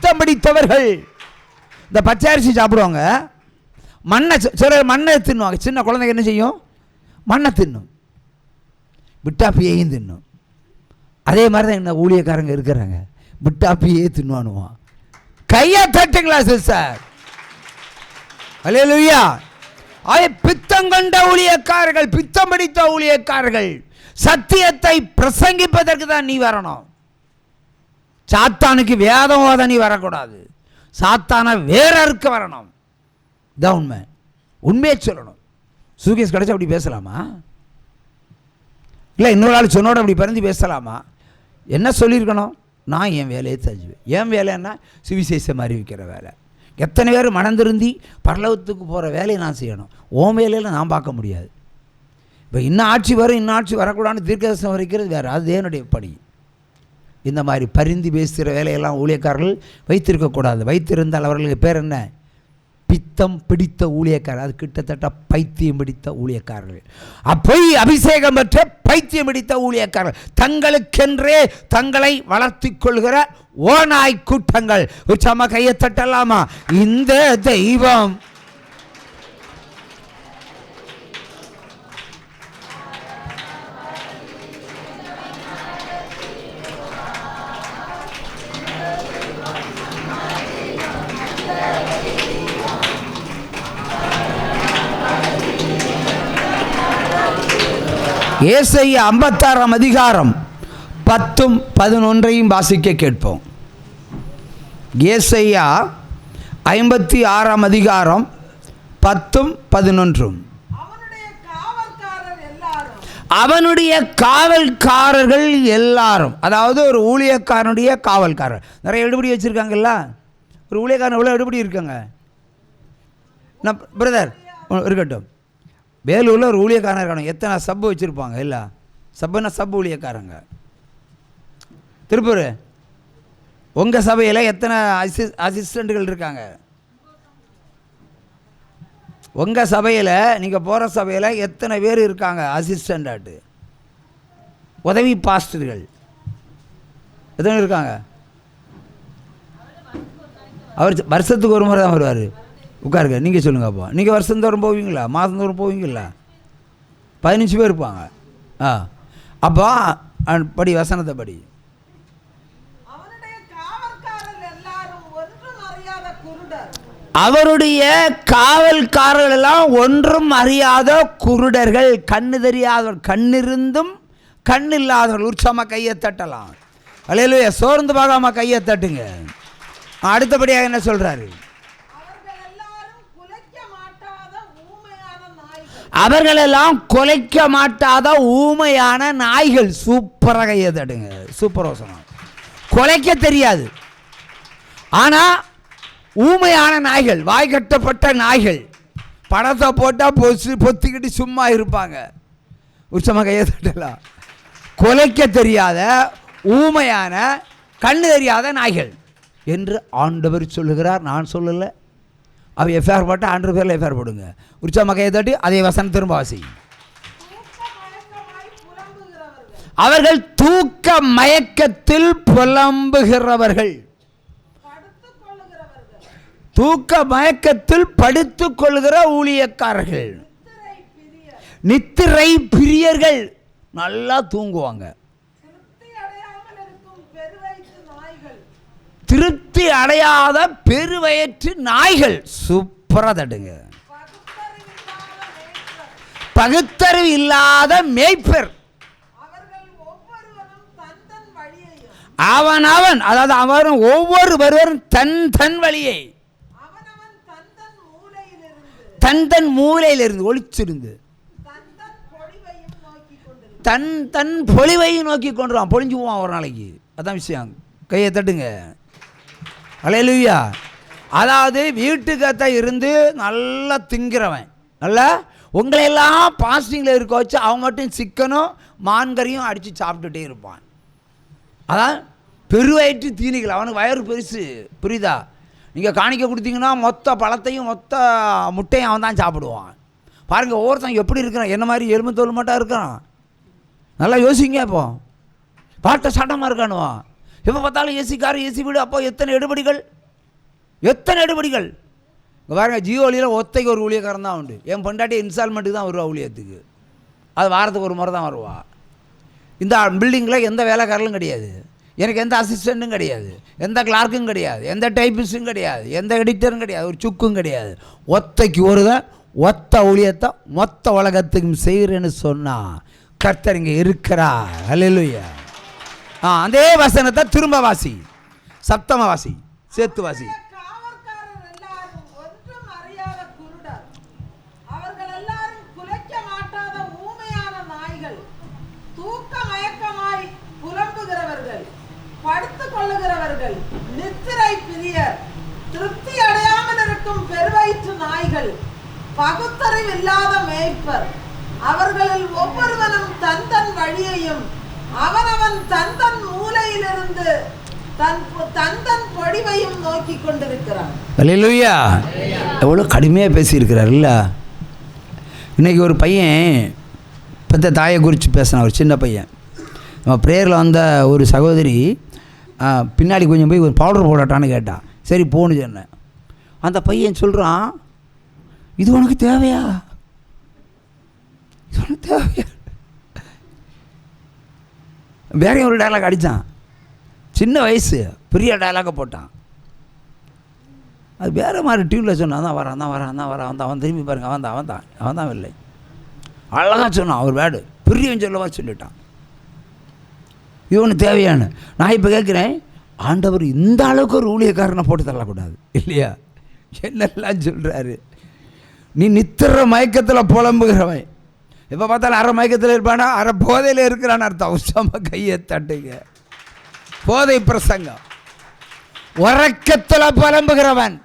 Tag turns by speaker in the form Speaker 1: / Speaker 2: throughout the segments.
Speaker 1: பித்தம் பிடித்தவர்கள். இந்த பச்சை அரிசி சாப்பிடுவாங்க, மண்ணை சிலர் மண்ணை தின்னுவாங்க. சின்ன குழந்தைங்க என்ன செய்யும்? மண்ணை தின்னும், விட்டாப்பியையும் தின்னும். அதே மாதிரி தான் என்ன ஊழியக்காரங்க இருக்கிறாங்க, விட்டாப்பியே தின்னுவானுவான். கையை தட்டுங்களா சிஸ்டர்? அல்லேலூயா. பித்தம் கொண்ட ஊழியக்காரர்கள், பித்தம் பிடித்த ஊழியக்காரர்கள். சத்தியத்தை பிரசங்கிப்பதற்கு தான் நீ வரணும். சாத்தானுக்கு வேதம் ஓத நீ வரக்கூடாது, சாத்தான வேற இருக்க வரணும். இதான் உண்மை. உண்மையை சொல்லணும். சூகேஸ் கிடைச்சா அப்படி பேசலாமா? இல்லை இன்னொரு ஆள் சொன்னோட அப்படி பிறந்து பேசலாமா? என்ன சொல்லியிருக்கணும்? நான் என் வேலையை செஞ்சுவேன். என் வேலைன்னா சுவிசேஷம் அறிவிக்கிற வேலை. எத்தனை பேர் மனந்திருந்தி பரலோகத்துக்கு போகிற வேலையை நான் செய்யணும். ஓன் வேலையில் நான் பார்க்க முடியாது. இப்போ இன்னும் ஆட்சி வரும், இன்னும் ஆட்சி வரக்கூடாதுன்னு தீர்க்கதரிசனம் வரைக்கிறது வேறு, அது என்னுடைய பணி. இந்த மாதிரி பரிந்து பேசுகிற வேலையெல்லாம் ஊழியக்காரர்கள் வைத்திருக்கக்கூடாது. வைத்திருந்தால் அவர்களுக்கு பேர் என்ன? பித்தம் பிடித்த ஊழியக்காரர். அது கிட்டத்தட்ட பைத்தியம் பிடித்த ஊழியக்காரர்கள். அப்போய் அபிஷேகம் பெற்ற பைத்தியம் பிடித்த ஊழியக்காரர்கள், தங்களுக்கென்றே தங்களை வளர்த்தி கொள்கிற ஓநாய் கூட்டங்கள். உச்சமா கையை தட்டலாமா? இந்த தெய்வம் ஏசாயா 56 அதிகாரம் 10-11 வாசிக்க கேட்போம். ஏசாயா 56 அதிகாரம் 10-11. அவனுடைய காவல்காரர்கள் எல்லாரும், அதாவது ஒரு ஊழியக்காரனுடைய காவல்காரர். நிறைய எடுபடி வச்சுருக்காங்கல்ல. ஒரு ஊழியக்காரன் எவ்வளோ எடுபடி இருக்காங்க? நான் பிரதர் இருக்கட்டும், வேலூரில் ஒரு ஊழியக்காரன் இருக்கணும். எத்தனை சப்பு வச்சுருப்பாங்க? இல்லை சப்புன்னா சப் ஊழியக்காரங்க. திருப்பூர் உங்கள் சபையில் எத்தனை அசிஸ்டண்ட்டுகள் இருக்காங்க? உங்கள் சபையில், நீங்கள் போகிற சபையில் எத்தனை பேர் இருக்காங்க அசிஸ்டண்டாட்டு? உதவி பாஸ்டர்கள் எத்தனை இருக்காங்க? அவர் வருஷத்துக்கு ஒரு முறை தான் வருவார். உட்காருங்க, நீங்கள் சொல்லுங்கள். அப்போ நீங்கள் வருஷந்தோறும் போவீங்களா? மாதந்தோறும் போவீங்களா? 15 பேர் இருப்பாங்க. அப்போ படி, வசனத்தை படி. அவருடைய காவல்காரர்கள் எல்லாம் ஒன்றும் அறியாத குருடர்கள், கண்ணு தெரியாதவர், கண்ணிருந்தும் கண் இல்லாதவர்கள். உற்சாகமா கையை தட்டலாம். அல்லேலூயா. சோர்ந்து பார்க்காம கையை தட்டுங்க. அடுத்தபடியாக என்ன சொல்றாரு? அவர்களெல்லாம் குலைக்க மாட்டாத ஊமையான நாய்கள். சூப்பராக கையை தட்டுங்க. சூப்பர் வசனம். குலைக்க தெரியாது, ஆனால் ஊமையான நாய்கள், வாய் கட்டப்பட்ட நாய்கள். படத்தை போட்டால் பொத்திக்கிட்டு சும்மா இருப்பாங்க. உச்சமாக கையை தட்டலாம். குலைக்க தெரியாத ஊமையான கண்ணு தெரியாத நாய்கள் என்று ஆண்டவர் சொல்லுகிறார். நான் சொல்லலை. அவ எஃப்ஐஆர் போட்டு ஆண்டவர் பேரில் எஃப்ஐஆர் போடுங்க. உற்சாக கையை தட்டி அதே வசனம் திரும்ப வாசி. அவர்கள் தூக்க மயக்கத்தில் புலம்புகிறவர்கள். தூக்க மயக்கத்தில் படுத்துக் கொள்கிற ஊழியக்காரர்கள். நித்திரை பிரியர்கள். நல்லா தூங்குவாங்க. திருப்தி அடையாத பெருவயிற்று நாய்கள். சூப்பரா தட்டுங்க. பகுத்தறிவு இல்லாத மேய்ப்பர். அவன் அதாவது அவரும் ஒவ்வொருவரும் தன் வழியை தன் மூலையிலிருந்து ஒளிச்சிருந்து தன் பொலிவையும் நோக்கி கொண்டுருவான். பொழிஞ்சு போவான் ஒரு நாளைக்கு. அதான் விஷயம். கையை தட்டுங்க. அல்லேலூயா. அதாவது வீட்டுக்கத்தை இருந்து நல்லா திங்கிறவன், நல்லா உங்களையெல்லாம் பாஸ்டிங்கில் இருக்க வச்சு அவன் மட்டும் சிக்கனும் மான்கறியும் அடித்து சாப்பிட்டுட்டே இருப்பான். அதான் பெருவயிற்று தீனிகள். அவனுக்கு வயறு பெருசு, புரியுதா? நீங்கள் காணிக்க கொடுத்தீங்கன்னா மொத்த பழத்தையும் மொத்த முட்டையும் அவன் தான் சாப்பிடுவான். பாருங்கள் ஒவ்வொருத்தன் எப்படி இருக்கிறான். என்ன மாதிரி எலும்பு தோல் மட்டும் இருக்கிறான். நல்லா யோசிங்க. இப்போ பாட்ட சட்டமாக இருக்கானுவான். எப்போ பார்த்தாலும் ஏசி கார், ஏசி வீடு. அப்போ எத்தனை எடுபடிகள். எத்தனை எடுபடிகள் பாருங்கள். ஜியோலியில் ஒத்தைக்கு ஒரு ஊழியக்காரன் தான் உண்டு. என் பொண்டாட்டி இன்ஸ்டால்மெண்ட்டுக்கு தான் வருவா ஊழியத்துக்கு. அது வாரத்துக்கு ஒரு முறை தான் வருவா. இந்த பில்டிங்கில் எந்த வேலைக்காரலும் கிடையாது, எனக்கு எந்த அசிஸ்டண்ட்டும் கிடையாது, எந்த கிளார்க்கும் கிடையாது, எந்த டைப்பிஸ்ட்டும் கிடையாது, எந்த எடிட்டரும் கிடையாது, ஒரு சுக்கும் கிடையாது. ஒத்தைக்கு ஒரு தான் ஒத்த ஊழியத்தை மொத்த உலகத்துக்கும் செய்கிறேன்னு சொன்னால் கர்த்தர் இங்கே இருக்கிறார். அல்லேலூயா. அதே வசனத்தை திரும்ப வாசி, சப்தம வாசி, சேர்த்து வாசி.
Speaker 2: படுத்துக் கொள்ளுகிறவர்கள், நித்திரை பிரியர், திருப்தி அடையாமல் இருக்கும் பெருவயிற்று நாய்கள், பகுத்தறிவு இல்லாத மேய்ப்பர், அவர்களில் ஒவ்வொருவனும் தன் தன் வழியையும் அவனவன் தன் தன் மூலையிலிருந்து தன் தன் பொடிவையும் நோக்கி கொண்டிருக்கிறான்.
Speaker 1: அல்லேலூயா. எவ்வளோ கடுமையாக பேசியிருக்கிறார் இல்லை? இன்றைக்கி ஒரு பையன் பெற்ற தாயை குறித்து பேசினான். ஒரு சின்ன பையன் நம்ம ப்ரேயரில் வந்த ஒரு சகோதரி பின்னாடி கொஞ்சம் போய் ஒரு பவுடர் போடட்டான்னு கேட்டான். சரி போன்னு சொன்னேன். அந்த பையன் சொல்கிறான், இது உனக்கு தேவையா, இது உனக்கு தேவையா? வேற ஒரு டைலாக் அடித்தான். சின்ன வயசு பெரிய டைலாக போட்டான். அது வேறு மாதிரி டியூனில் சொன்னான். தான் வரான் தான் வரான் தான் வரான் அவன் திரும்பி பாருங்க, அவன் தான் இல்லை. அழகாக சொன்னான். அவர் வேடு பெரியவன் சொல்லவா சொல்லிட்டான். இது ஒன்று தேவையான. நான் இப்போ கேட்குறேன், ஆண்டவர் இந்த அளவுக்கு ஒரு ஊழியக்காரனை போட்டு தள்ளக்கூடாது இல்லையா? என்னெல்லாம் சொல்கிறாரு. நீ நித்திர மயக்கத்தில் புலம்புகிறவன், இப்போ பார்த்தாலும் அரை மயக்கத்தில் இருப்பானா, அரை போதையில் இருக்கிறான்னு அர்த்தம். அவசரமாக கையை தட்டுங்க. போதை பிரசங்கம். உறக்கத்தில் புலம்புகிறவன்.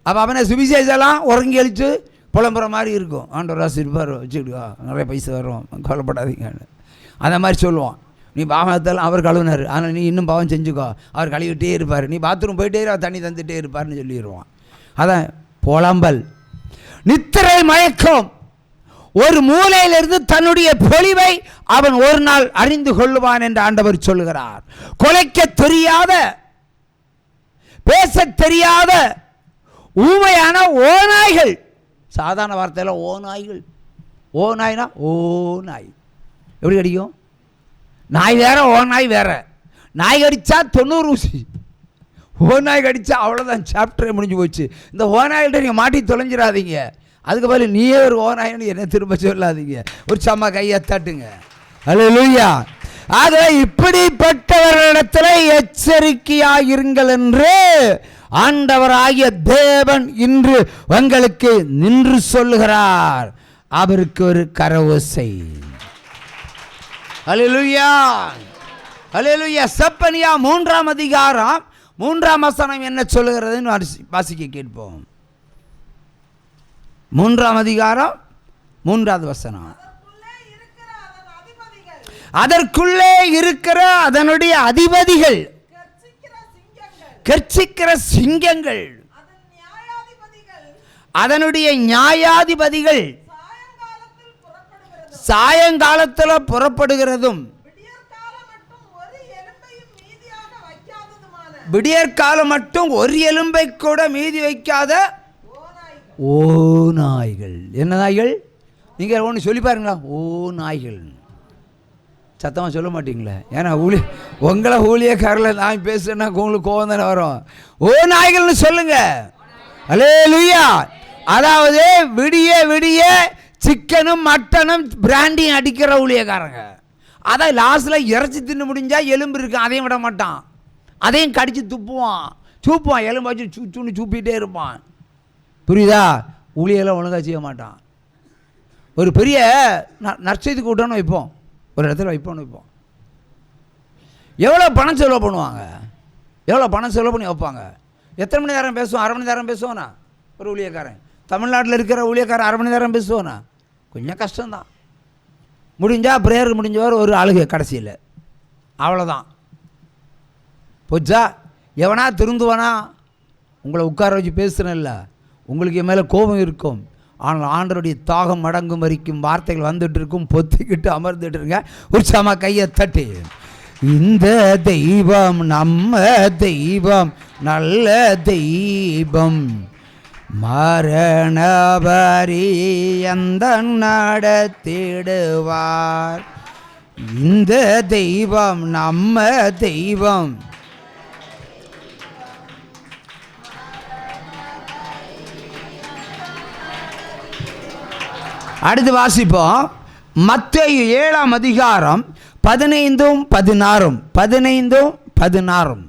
Speaker 1: அப்போ அவனை சுவிசேஷெல்லாம் உறங்கி அழித்து புலம்புற மாதிரி இருக்கும். ஆண்டவர் ஆசீர்வார் வச்சுக்கிடுவா, நிறைய பைசா வரும், கொல்லப்படாதீங்கன்னு அந்த மாதிரி சொல்லுவான். நீ பாவத்தெல்லாம் அவர் கழுவினார், ஆனால் நீ இன்னும் பாவம் செஞ்சுக்கோ, அவர் கழுவிட்டே இருப்பார். நீ பாத்ரூம் போயிட்டே அவர் தண்ணி தந்துகிட்டே இருப்பார்னு சொல்லிடுவான். அதான் புலம்பல். நித்திரை மயக்கம். ஒரு மூலையிலிருந்து தன்னுடைய பொலிவை அவன் ஒரு நாள் அறிந்து கொள்ளுவான் என்று ஆண்டவர் சொல்லுகிறார். கொலைக்க தெரியாத, பேச தெரியாத ஊமையான ஓநாய்கள். சாதாரண வார்த்தையில் ஓநாய்கள். ஓநாய்னா ஓநாய் எப்படி கடிக்கும்? நாய் வேற, ஓநாய் வேற. நாய் கடிச்சா 90 ஊசி, ஓநாய் கடிச்சா அவ்வளோதான், சாப்டரே முடிஞ்சு போச்சு. இந்த ஓநாய்கிட்ட நீங்கள் மாட்டி தொலைஞ்சிடாதீங்க. அதுக்கு பதில் நீயே ஒரு ஓநாயின்னு என்ன திரும்ப சொல்லாதீங்க. ஒரு சம்மா கையை தட்டுங்க. அல்லேலூயா. ஆக இப்படிப்பட்டவர்களிடத்தில் எச்சரிக்கையாயிருங்கள் என்று ஆண்டவராகிய தேவன் இன்று உங்களுக்கு நின்று சொல்லுகிறார். அவருக்கு ஒரு கரவோசை. அல்லேலூயா, அல்லேலூயா. செப்பனியா 3ஆம் அதிகாரம் 3ஆம் வசனம் என்ன சொல்லுகிறதுன்னு வாசிக்க கேட்போம். 3ஆம் அதிகாரம் 3வது வசனம். அதற்குள்ளே இருக்கிற அதனுடைய அதிபதிகள், கர்ச்சிக்கிற சிங்கங்கள், அதனுடைய நியாயாதிபதிகள் சாயங்காலத்தில் புறப்படுகிறதும் விடியற்காலம் மட்டும் ஒரு எலும்பை கூட மீதி வைக்காத ஓ நாய்கள். என்ன நாய்கள்? நீங்கள் ஒன்று சொல்லி பாருங்களா, ஓ நாய்கள். சத்தமாக சொல்ல மாட்டீங்களே, ஏன்னா உங்களை ஊழியக்காரில் நான் பேசுகிறேன்னா உங்களுக்கு கோவம் தானே வரும். ஓ நாய்கள்னு சொல்லுங்க. அல்லேலூயா. அதாவது விடிய விடிய சிக்கனும் மட்டனும் பிராண்டியும் அடிக்கிற ஊழியக்காரங்க. அதான் லாஸ்ட்டில் இறைச்சி தின்னு முடிஞ்சால் எலும்பு இருக்கு, அதையும் விட மாட்டான், அதையும் கடித்து சூப்புவான், எலும்பு வச்சு சூன்னு சூப்பிகிட்டே இருப்பான். புரியுதா? ஊழியெல்லாம் ஒழுங்காக செய்ய மாட்டான். ஒரு பெரிய நற்செய்தி கூட்டம்னு வைப்போம், ஒரு இடத்துல வைப்போம். எவ்வளோ பணம் செலவு பண்ணுவாங்க, எவ்வளோ பணம் செலவு பண்ணி வைப்பாங்க. எத்தனை மணி நேரம் பேசுவோம்? 1/2 மணி நேரம் பேசுவோண்ணா ஒரு ஊழியக்காரன். தமிழ்நாட்டில் இருக்கிற ஊழியக்காரன் 1/2 மணி நேரம் பேசுவோண்ணா, கொஞ்சம் கஷ்டம்தான். முடிஞ்சால் ப்ரேயர் முடிஞ்சவர் ஒரு ஆளுகை கடைசியில், அவ்வளோதான் போச்சா. எவனா திருந்துவானா? உங்களை உட்கார வச்சு பேசுகிறேன்ல, உங்களுக்கு என் மேலே கோபம் இருக்கும். ஆனால் ஆண்டவருடைய தாகம் அடங்கும் வரைக்கும் வார்த்தைகள் வந்துட்டு இருக்கும். பொத்திக்கிட்டு அமர்ந்துட்டு இருங்க. உற்சாகமாக கையை தட்டி இந்த தெய்வம் நம்ம தெய்வம் நல்ல தெய்வம், மரண பரியந்த நடத்திடுவார். இந்த தெய்வம் நம்ம தெய்வம். அடுத்து வாசிப்போம். மத்தேயு 7ஆம் அதிகாரம் 15-16. 15-16.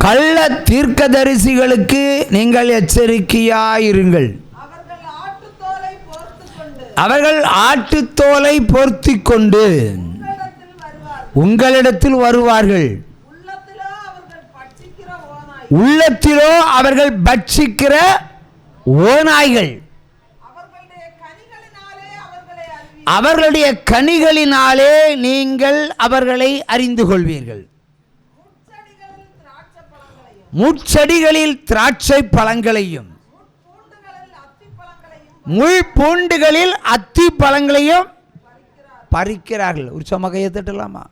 Speaker 1: கள்ள தீர்க்கதரிசிகளுக்கு நீங்கள் எச்சரிக்கையாயிருங்கள். அவர்கள் ஆட்டுத்தோலை போர்த்திக் கொண்டு உங்களிடத்தில் வருவார்கள். உள்ளத்திலோ அவர்கள் பட்சிக்கிற ஓநாய்கள். அவர்களுடைய கனிகளினாலே நீங்கள் அவர்களை அறிந்து கொள்வீர்கள். முட்செடிகளில் திராட்சை பழங்களையும் முள் பூண்டுகளில் அத்தி பழங்களையும் பறிக்கிறார்கள். ஒரு சமகையை தட்டலாமா?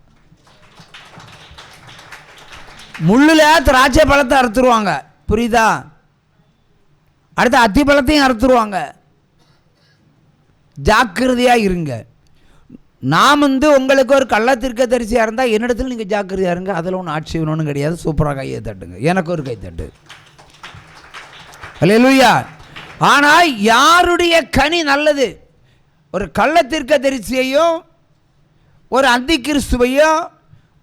Speaker 1: முள்ளுல திராட்சை பழத்தை அறுத்துருவாங்க, புரியுதா? அடுத்து அத்தி பழத்தையும் அறுத்துருவாங்க. ஜாக்கிரதையா இருங்க. நான் உங்களுக்கு ஒரு கள்ள தீர்க்கதரிசியாக இருந்தால் என்னிடத்தில் நீங்கள் ஜாக்கிரதையாக இருங்க. அதில் ஒன்றும் ஆட்சேபம் கிடையாது. சூப்பராக கையை தட்டுங்க. எனக்கு ஒரு கை தட்டு. அல்லேலூயா. ஆனால் யாருடைய கனி நல்லது? ஒரு கள்ள தீர்க்கதரிசியையும் ஒரு அந்தி கிறிஸ்துவையும்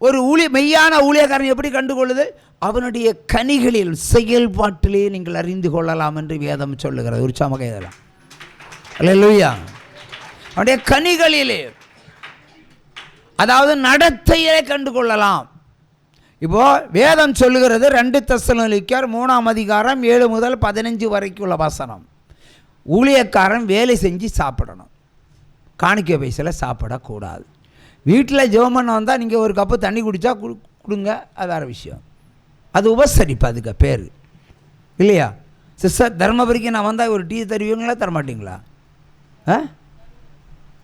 Speaker 1: ஒரு மெய்யான ஊழியக்காரன் எப்படி கண்டுகொள்ளுது? அவனுடைய கனிகளில் செயல்பாட்டிலே நீங்கள் அறிந்து கொள்ளலாம் என்று வேதம் சொல்லுகிறது. உற்சாகமாக இதெல்லாம் அல்லேலூயா. அவனுடைய கனிகளிலே, அதாவது நடத்தையிலே கண்டு கொள்ளலாம். இப்போ வேதம் சொல்லுகிறது 2 தெசலோனிக்கேயர் 3ஆம் அதிகாரம் 7-15 வரைக்கும் உள்ள வசனம். ஊழியக்காரன் வேலை செஞ்சு சாப்பிடணும், காணிக்கை பைசையில் சாப்பிடக்கூடாது. வீட்டில் ஜெபம் பண்ண வந்தால் நீங்கள் ஒரு கப்பு தண்ணி குடித்தா கொடுங்க, அது வேறு விஷயம். அது உபசரிப்பு, அதுக்கு பேர் இல்லையா? சிஸ்டர் தர்மபுரிக்கு நான் வந்தால் ஒரு டீ தருவீங்களா தரமாட்டிங்களா?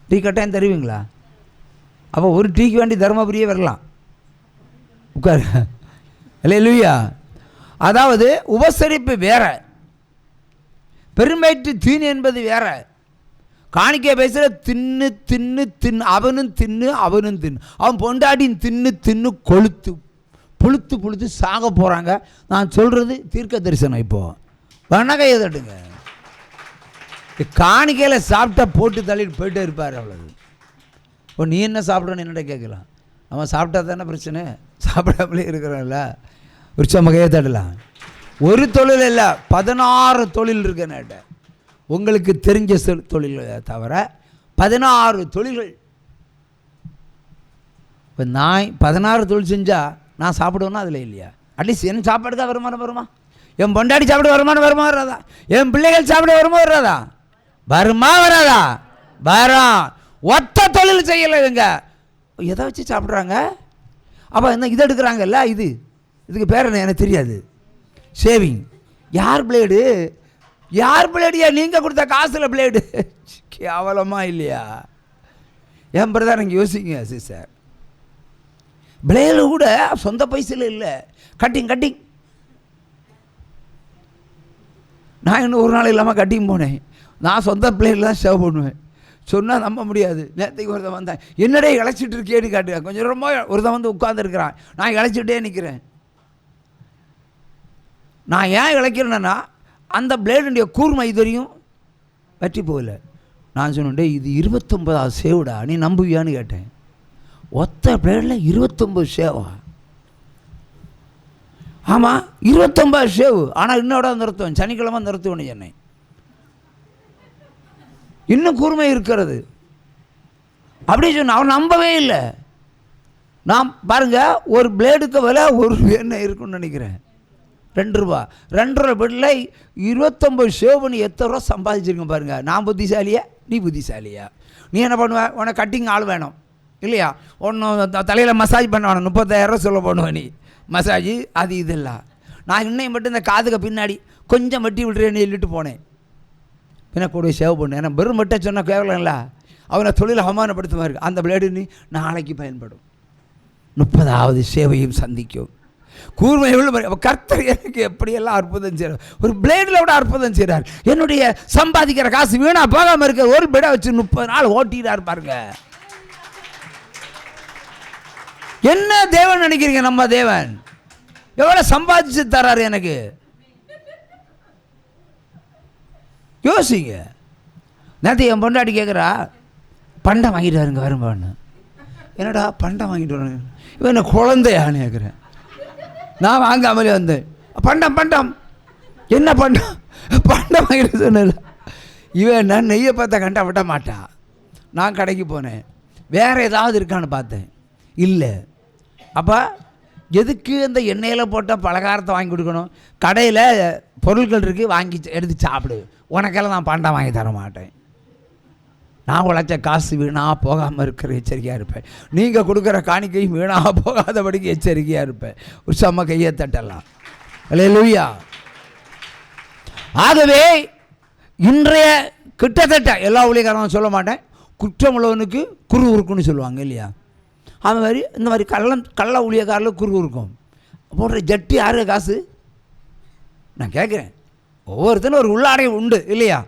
Speaker 1: டீ கட்டாயம் தருவீங்களா? அப்போ ஒரு டீக்கு வேண்டி தர்மபுரியே வரலாம், உட்காரு. அல்லேலூயா. அதாவது உபசரிப்பு வேற, பெருமைட்டு தீனி என்பது வேற. காணிக்கை பேசுகிற தின்னு தின்னு தின்னு, அவனும் தின்னு அவனும் தின்னு, அவன் பொண்டாட்டின் தின்னு தின்னு கொளுத்து புளுத்து புளுத்து சாக போகிறாங்க. நான் சொல்கிறது தீர்க்க தரிசனம். இப்போது வண்ணகையை தட்டுங்க. காணிக்கையில் சாப்பிட்டா போட்டு தள்ளிட்டு போயிட்டே இருப்பார், அவ்வளவு. இப்போ நீ என்ன சாப்பிட்றன்னு என்னடா கேட்கலாம். அவன் சாப்பிட்டா தானே பிரச்சனை, சாப்பிடாமலே இருக்கிறான்ல. உற்சாகமாக தடலாம். ஒரு தொழில் இல்லை, 16 தொழில் இருக்குன்னு உங்களுக்கு தெரிஞ்ச தொழில் தவிர 16 தொழில்கள். இப்போ நான் 16 தொழில் செஞ்சால் நான் சாப்பிடுவேன்னா அதில் இல்லையா? அட்லீஸ்ட் என் சாப்பாடுக்கா வருமானம் வருமா? என் பொண்டாடி சாப்பிட வருமானம் வருமா வராதா? என் பிள்ளைகள் சாப்பிட வருமா வராதா? வருமா வராதா? வரும். ஒத்த தொழில் செய்யலை இவங்க. எதை வச்சு சாப்பிட்றாங்க? அப்போ என்ன இதை எடுக்கிறாங்கல்ல, இதுக்கு பேர் என்ன எனக்கு தெரியாது. ஷேவிங். யார் பிளேடு? யார் பிளேடியா? நீங்கள் கொடுத்த காசில் பிளேடு. கேவலமா இல்லையா? என் பிரதர் நீங்கள் யோசிங்க சிஸ்டர். பிளேடு கூட சொந்த பைசையில் இல்லை, கட்டிங். நான் இன்னும் ஒரு நாள் இல்லாமல் கட்டிங் போனேன். நான் சொந்த பிளேடில் தான் ஷேவ் பண்ணுவேன். சொன்னால் நம்ப முடியாது. நேற்றுக்கு ஒருத்தன் வந்தேன், என்னடே இழைச்சிட்டு இருக்கேன்னு காட்டுங்க. கொஞ்சம் ரொம்ப ஒருத்தன் வந்து உட்காந்துருக்கிறான், நான் இழைச்சிட்டே நிற்கிறேன். நான் ஏன் இழைக்கிறேன்னா அந்த பிளேடுடைய கூர்மை இதுவரையும் வெட்டி போகல. நான் சொன்னேன், இது 29வது சேவுடா, நீ நம்புவியான்னு கேட்டேன். ஒத்த பிளேடில் 29 சேவா? ஆமாம், 29 சேவு. ஆனால் இன்னோட நிறுத்துவேன், சனிக்கிழமை நிறுத்துவேன் என்னை. இன்னும் கூர்மை இருக்கிறது அப்படி சொன்ன அவன் நம்பவே இல்லை. நான் பாருங்க, ஒரு பிளேடுக்கு விலை ₹1 இருக்குன்னு நினைக்கிறேன். ₹2. ₹2 பிளேடில் 29 ஷேவ் பண்ணி எத்தனை ரூபா சம்பாதிச்சிருக்கேன் பாருங்க. நான் புத்திசாலியா? நீ புத்திசாலியா? நீ என்ன பண்ணுவ? உனக்கு கட்டிங் ஆள் வேணும், இல்லையா? ஒன்றும் தலையில் மசாஜ் பண்ண வேணும், 30,000 சொல்ல பண்ணுவேன் நீ மசாஜ் அது இது இல்லை. நான் இன்னையும் மட்டும் இந்த காதுக்கு பின்னாடி கொஞ்சம் வெட்டி விட்டுறேன்னு சொல்லிட்டு போனேன். பின்ன கூட சேவ் பண்ணு, ஏன்னா வெறும் மட்டும் சொன்னால் கேட்கலாம் இல்லை, அவனை தொழில் அவமானப்படுத்துமா இருக்கு. அந்த பிளேடு நீ நாளைக்கு பயன்படும். 30வது சேவையும் சந்திக்கும். கூர்மை எவ்வளோ கர்த்தர் எனக்கு எப்படியெல்லாம் அற்புதம் செய்கிறார். ஒரு பிளேடில் விட அற்புதம் செய்கிறார். என்னுடைய சம்பாதிக்கிற காசு வீணாக போகாமல் இருக்க ஒரு பிளேடை வச்சு 30 நாள் ஓட்டிட்டார் பாருங்க. என்ன தேவன் நினைக்கிறீங்க? நம்ம தேவன் எவ்வளோ சம்பாதிச்சு தராரு எனக்கு. யோசிங்க. நேற்று என் பொண்டாட்டி கேட்குறா, பண்டம் வாங்கிட்டு வருங்க வரும்பான்னு. என்னடா பண்டம் வாங்கிட்டு வரேன், இவன் என்ன குழந்தையான்னு கேட்குறேன். நான் வாங்காமலே வந்தேன். பண்டம் பண்டம் என்ன பண்டம் பண்டம் வாங்கிட்டு சொன்ன. இவன் நான் நெய்யை பார்த்தா கண்டா விட மாட்டா. நான் கடைக்கு போனேன், வேறு ஏதாவது இருக்கான்னு பார்த்தேன், இல்லை. அப்போ எதுக்கு அந்த எண்ணெயில் போட்ட பலகாரத்தை வாங்கி கொடுக்கணும்? கடையில் பொருட்கள் இருக்குது, வாங்கி எடுத்து சாப்பிடு. உனக்கெல்லாம் நான் பண்டம் வாங்கி தர மாட்டேன். நான் உழைச்ச காசு வீணாக போகாமல் இருக்கிற எச்சரிக்கையாக இருப்பேன். நீங்கள் கொடுக்குற காணிக்கையும் வீணாக போகாதபடிக்கு எச்சரிக்கையாக இருப்பேன். உற்சாகமாக கையை தட்டலாம். அல்லேலூயா. ஆகவே இன்றைய கிட்டத்தட்ட எல்லா ஊழியக்காரனும் சொல்ல மாட்டேன், குற்றம் உள்ளவனுக்கு குரு இருக்குன்னு சொல்லுவாங்க இல்லையா? அது மாதிரி இந்த மாதிரி கள்ள ஊழியக்காரில் குரு இருக்கும். போடுற ஜட்டி யாரு காசு? நான் கேட்குறேன். ஒவ்வொருத்தனும் ஒரு உள்ளாடை உண்டு இல்லையா?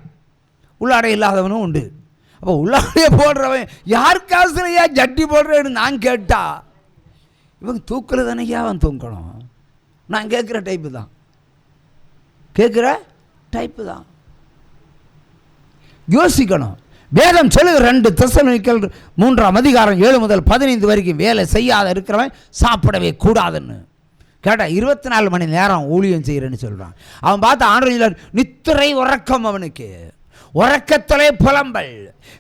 Speaker 1: உள்ளாடை இல்லாதவனும் உண்டு. அப்போ உள்ளாடையை போடுறவன் யார் காசுலையா ஜட்டி போடுறேன்னு நான் கேட்டா, இவங்க தூக்கில் தானேயா அவன் தூக்கணும். நான் கேட்குற டைப்பு தான், கேட்குற டைப்பு தான். யோசிக்கணும். வேதம் சொல்லுகிற 2 தெசலோனிக்கர் 3ஆம் அதிகாரம் 7 முதல் 15 வரைக்கும் வேலை செய்யாத இருக்கிறவன் சாப்பிடவே கூடாதுன்னு கேட்டால் 24 மணி நேரம் ஊழியம் செய்கிறேன்னு சொல்கிறான். அவன் பார்த்த ஆண்டவர் நித்திரை உறக்கம், அவனுக்கு உறக்கத்திலே புலம்பல்,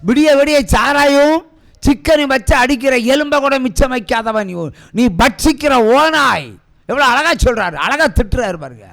Speaker 1: விடிய விடிய சாராயும் சிக்கனும் வச்சு அடிக்கிற எலும்பை கூட மிச்சம் வைக்காதவன் நீ பட்சிக்கிற ஓனாய். எவ்வளோ அழகாக சொல்கிறாரு, அழகாக திட்டுறாரு பாருங்க.